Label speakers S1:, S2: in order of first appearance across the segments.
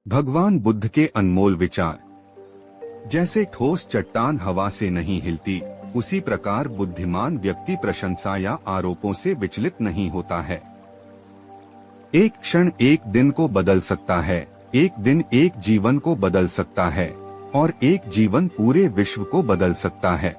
S1: भगवान बुद्ध के अनमोल विचार। जैसे ठोस चट्टान हवा से नहीं हिलती, उसी प्रकार बुद्धिमान व्यक्ति प्रशंसा या आरोपों से विचलित नहीं होता है। एक क्षण एक दिन को बदल सकता है, एक दिन एक जीवन को बदल सकता है और एक जीवन पूरे विश्व को बदल सकता है।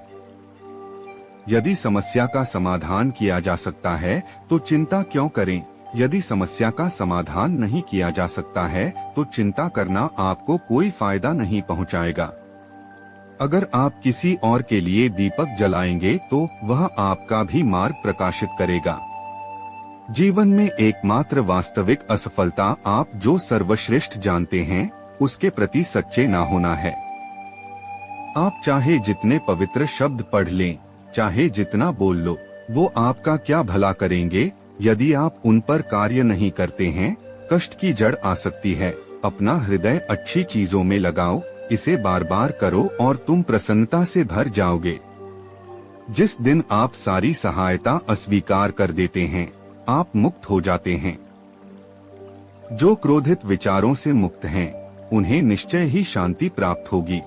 S1: यदि समस्या का समाधान किया जा सकता है तो चिंता क्यों करें? यदि समस्या का समाधान नहीं किया जा सकता है तो चिंता करना आपको कोई फायदा नहीं पहुंचाएगा। अगर आप किसी और के लिए दीपक जलाएंगे तो वह आपका भी मार्ग प्रकाशित करेगा। जीवन में एकमात्र वास्तविक असफलता आप जो सर्वश्रेष्ठ जानते हैं उसके प्रति सच्चे ना होना है। आप चाहे जितने पवित्र शब्द पढ़ लें, चाहे जितना बोल लो, वो आपका क्या भला करेंगे यदि आप उन पर कार्य नहीं करते हैं। कष्ट की जड़ आसक्ति है। अपना हृदय अच्छी चीजों में लगाओ, इसे बार बार करो और तुम प्रसन्नता से भर जाओगे। जिस दिन आप सारी सहायता अस्वीकार कर देते हैं, आप मुक्त हो जाते हैं। जो क्रोधित विचारों से मुक्त हैं, उन्हें निश्चय ही शांति प्राप्त होगी।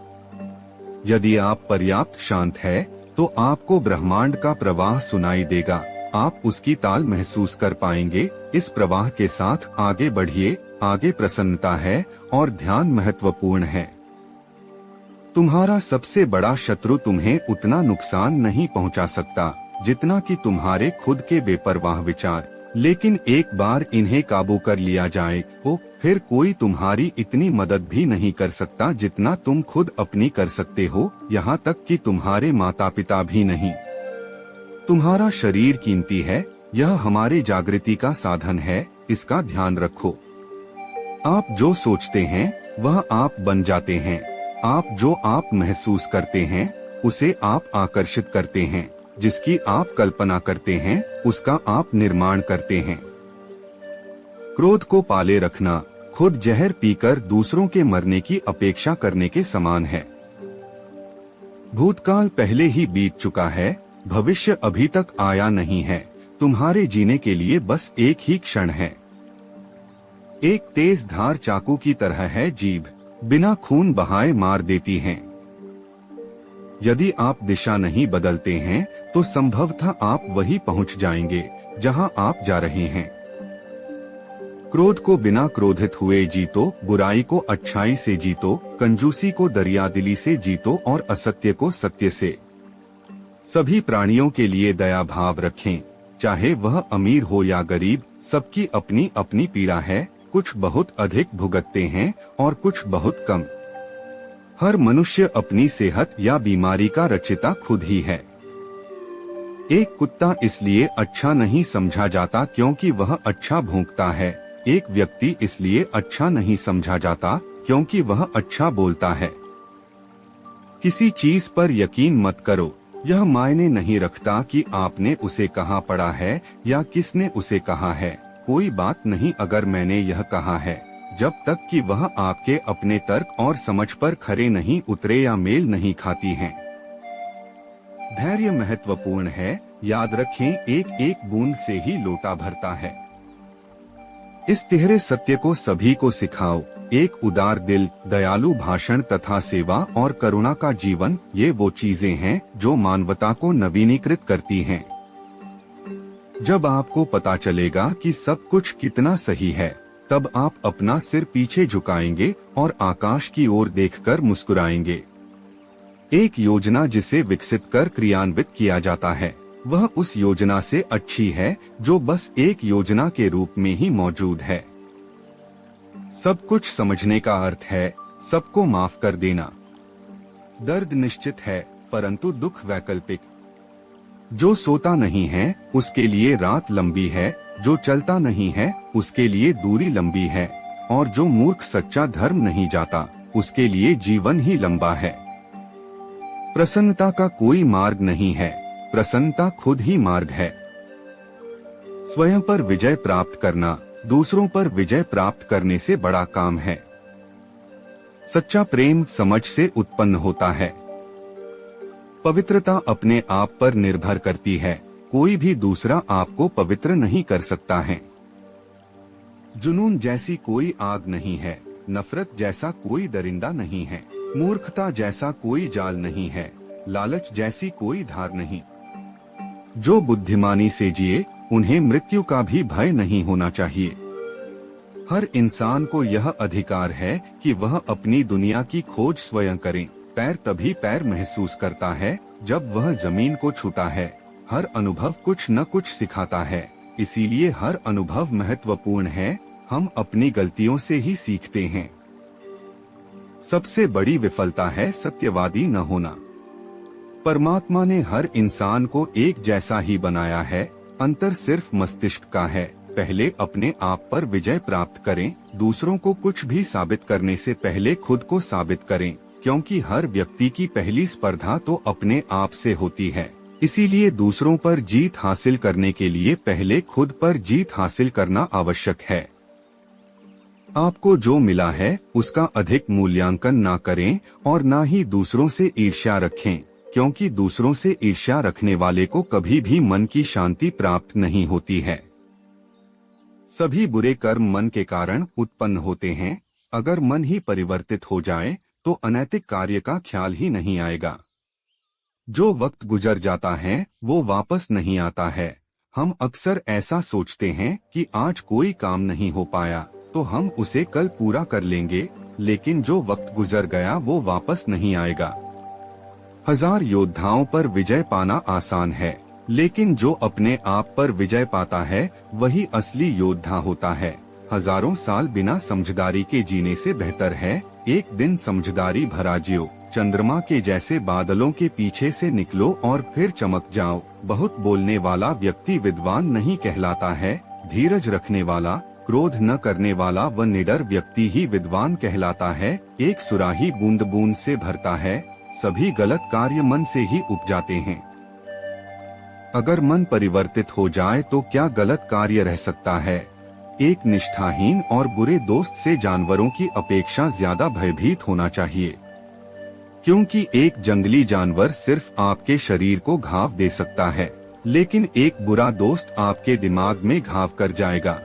S1: यदि आप पर्याप्त शांत है तो आपको ब्रह्मांड का प्रवाह सुनाई देगा। आप उसकी ताल महसूस कर पाएंगे। इस प्रवाह के साथ आगे बढ़िए। आगे प्रसन्नता है और ध्यान महत्वपूर्ण है। तुम्हारा सबसे बड़ा शत्रु तुम्हें उतना नुकसान नहीं पहुंचा सकता जितना कि तुम्हारे खुद के बेपरवाह विचार। लेकिन एक बार इन्हें काबू कर लिया जाए तो फिर कोई तुम्हारी इतनी मदद भी नहीं कर सकता जितना तुम खुद अपनी कर सकते हो। यहाँ तक कि तुम्हारे माता पिता भी नहीं। तुम्हारा शरीर कीमती है, यह हमारे जागृति का साधन है, इसका ध्यान रखो। आप जो सोचते हैं वह आप बन जाते हैं। आप जो आप महसूस करते हैं उसे आप आकर्षित करते हैं। जिसकी आप कल्पना करते हैं उसका आप निर्माण करते हैं। क्रोध को पाले रखना खुद जहर पीकर दूसरों के मरने की अपेक्षा करने के समान है। भूतकाल पहले ही बीत चुका है, भविष्य अभी तक आया नहीं है। तुम्हारे जीने के लिए बस एक ही क्षण है। एक तेज धार चाकू की तरह है जीभ, बिना खून बहाए मार देती है। यदि आप दिशा नहीं बदलते हैं तो संभवतः आप वही पहुंच जाएंगे जहां आप जा रहे हैं। क्रोध को बिना क्रोधित हुए जीतो, बुराई को अच्छाई से जीतो, कंजूसी को दरियादिली से जीतो और असत्य को सत्य से। सभी प्राणियों के लिए दया भाव रखें, चाहे वह अमीर हो या गरीब। सबकी अपनी अपनी पीड़ा है। कुछ बहुत अधिक भुगतते हैं और कुछ बहुत कम। हर मनुष्य अपनी सेहत या बीमारी का रचयिता खुद ही है। एक कुत्ता इसलिए अच्छा नहीं समझा जाता क्योंकि वह अच्छा भौंकता है। एक व्यक्ति इसलिए अच्छा नहीं समझा जाता क्योंकि वह अच्छा बोलता है। किसी चीज पर यकीन मत करो। यह मायने नहीं रखता कि आपने उसे कहाँ पढ़ा है या किसने उसे कहा है। कोई बात नहीं अगर मैंने यह कहा है, जब तक कि वह आपके अपने तर्क और समझ पर खरे नहीं उतरे या मेल नहीं खाती हैं। धैर्य महत्वपूर्ण है। याद रखें, एक एक बूंद से ही लोटा भरता है। इस तिहरे सत्य को सभी को सिखाओ। एक उदार दिल, दयालु भाषण तथा सेवा और करुणा का जीवन, ये वो चीजें हैं जो मानवता को नवीनीकृत करती हैं। जब आपको पता चलेगा कि सब कुछ कितना सही है, तब आप अपना सिर पीछे झुकाएंगे और आकाश की ओर देखकर मुस्कुराएंगे। एक योजना जिसे विकसित कर क्रियान्वित किया जाता है, वह उस योजना से अच्छी है जो बस एक योजना के रूप में ही मौजूद है। सब कुछ समझने का अर्थ है सबको माफ कर देना। दर्द निश्चित है परंतु दुख वैकल्पिक। जो सोता नहीं है उसके लिए रात लंबी है, जो चलता नहीं है उसके लिए दूरी लंबी है, और जो मूर्ख सच्चा धर्म नहीं जाता उसके लिए जीवन ही लंबा है। प्रसन्नता का कोई मार्ग नहीं है, प्रसन्नता खुद ही मार्ग है। स्वयं पर विजय प्राप्त करना दूसरों पर विजय प्राप्त करने से बड़ा काम है। सच्चा प्रेम समझ से उत्पन्न होता है। पवित्रता अपने आप पर निर्भर करती है। कोई भी दूसरा आपको पवित्र नहीं कर सकता है। जुनून जैसी कोई आग नहीं है, नफरत जैसा कोई दरिंदा नहीं है, मूर्खता जैसा कोई जाल नहीं है, लालच जैसी कोई धार नहीं। जो बुद्धिमानी से जिए उन्हें मृत्यु का भी भय नहीं होना चाहिए। हर इंसान को यह अधिकार है कि वह अपनी दुनिया की खोज स्वयं करे। पैर तभी पैर महसूस करता है जब वह जमीन को छूता है। हर अनुभव कुछ न कुछ सिखाता है, इसीलिए हर अनुभव महत्वपूर्ण है। हम अपनी गलतियों से ही सीखते हैं। सबसे बड़ी विफलता है सत्यवादी न होना। परमात्मा ने हर इंसान को एक जैसा ही बनाया है, अंतर सिर्फ मस्तिष्क का है। पहले अपने आप पर विजय प्राप्त करें, दूसरों को कुछ भी साबित करने से पहले खुद को साबित करें, क्योंकि हर व्यक्ति की पहली स्पर्धा तो अपने आप से होती है। इसीलिए दूसरों पर जीत हासिल करने के लिए पहले खुद पर जीत हासिल करना आवश्यक है। आपको जो मिला है उसका अधिक मूल्यांकन ना करें और ना ही दूसरों से ईर्ष्या रखें, क्योंकि दूसरों से ईर्ष्या रखने वाले को कभी भी मन की शांति प्राप्त नहीं होती है। सभी बुरे कर्म मन के कारण उत्पन्न होते हैं। अगर मन ही परिवर्तित हो जाए तो अनैतिक कार्य का ख्याल ही नहीं आएगा। जो वक्त गुजर जाता है वो वापस नहीं आता है। हम अक्सर ऐसा सोचते हैं कि आज कोई काम नहीं हो पाया तो हम उसे कल पूरा कर लेंगे, लेकिन जो वक्त गुजर गया वो वापस नहीं आएगा। 1000 योद्धाओं पर विजय पाना आसान है, लेकिन जो अपने आप पर विजय पाता है वही असली योद्धा होता है। हजारों साल बिना समझदारी के जीने से बेहतर है एक दिन समझदारी भरा जियो। चंद्रमा के जैसे बादलों के पीछे से निकलो और फिर चमक जाओ। बहुत बोलने वाला व्यक्ति विद्वान नहीं कहलाता है। धीरज रखने वाला, क्रोध न करने वाला व निडर व्यक्ति ही विद्वान कहलाता है। एक सुराही बूंद बूंद से भरता है। सभी गलत कार्य मन से ही उपजाते हैं। अगर मन परिवर्तित हो जाए तो क्या गलत कार्य रह सकता है। एक निष्ठाहीन और बुरे दोस्त से जानवरों की अपेक्षा ज्यादा भयभीत होना चाहिए, क्योंकि एक जंगली जानवर सिर्फ आपके शरीर को घाव दे सकता है, लेकिन एक बुरा दोस्त आपके दिमाग में घाव कर जाएगा।